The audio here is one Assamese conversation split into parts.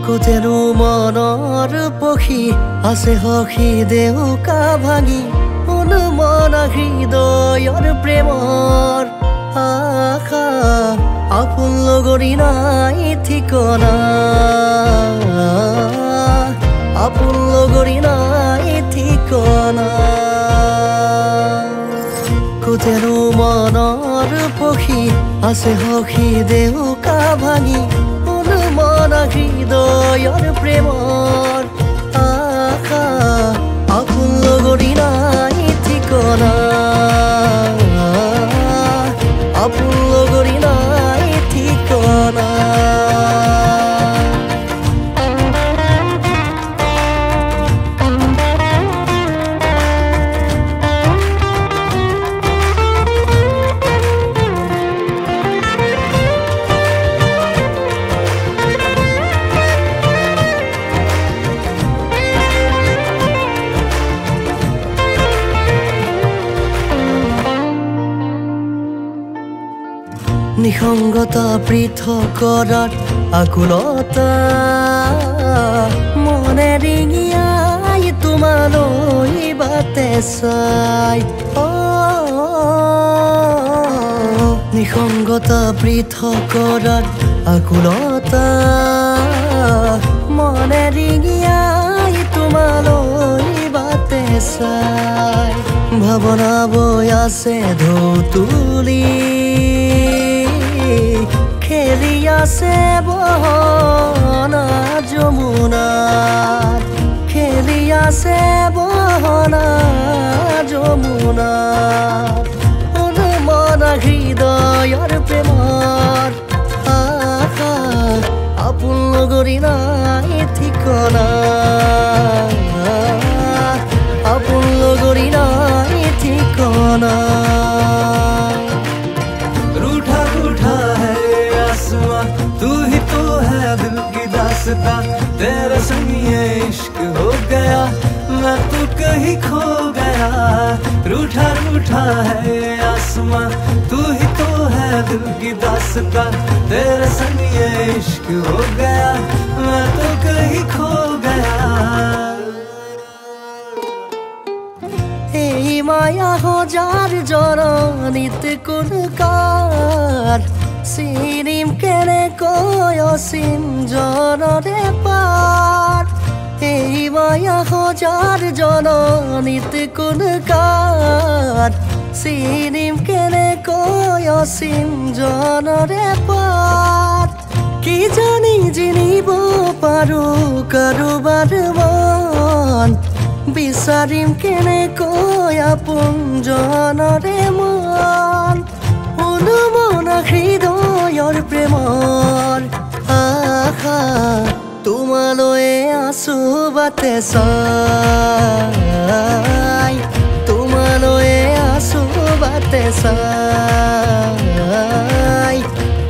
কোতেনো মনৰ পখী আছে সখী দেউকা ভাঙি অনুমনা হৃদয়ৰ প্ৰেমৰ আশা আপোন লগৰী নাই ঠিকনা আপোন লগৰী নাই ঠিকনা কোতেনো মনৰ পখী আছে সখী দেউকা ভাঙি অনুমনা হৃদয়ৰ প্ৰেমৰ আশা আপোন লগৰী নাই ঠিকনা আপোন লগৰী নাই ঠিকনা নিসংগতা পৃথক কৰাত আকুলতা মনে ৰিঙিয়াই তোমালৈ বাটে চাই নিসংগতা পৃথক কৰাত আকুলতা মনে ৰিঙিয়াই তোমালৈ বাটে চাই ভাৱনা বৈ আছে ঢৌ তুলি খেলি আছে বহনা যমুনাত খেলি আছে বহনা যমুনাত অনুমনা হৃদয়ৰ প্ৰেমৰ আশা আপোন লগৰী নাই ঠিকনা আপোন লগৰী নাই ঠিকনা तेरे संग ये इश्क हो गया मैं तो कहीं खो गया रूठा रूठा है आसमां तू ही तो है दिल की दास्तां तेरे संग ये इश्क हो गया मैं तो कहीं खो गया এই মায়া হাজাৰ জননীত কোন কাৰ চিনিম কেনেকৈ অসীম জনৰে পাৰ এই মায়া হাজাৰ জননীত কোন কাৰ চিনিম কেনেকৈ অসীম জনৰে পাৰ কি জানি জিনিব পাৰো কাৰোবাৰ মন বিচাৰিম কেনেকৈ আপোন জনৰে মন অনুমনা হৃদয়ৰ প্ৰেমৰ আশা তোমালৈ আছো বাটে চাই তোমালৈ আছো বাটে চাই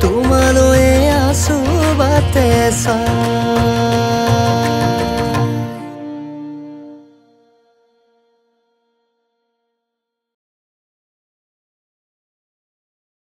তোমালৈ আছো বাটে চাই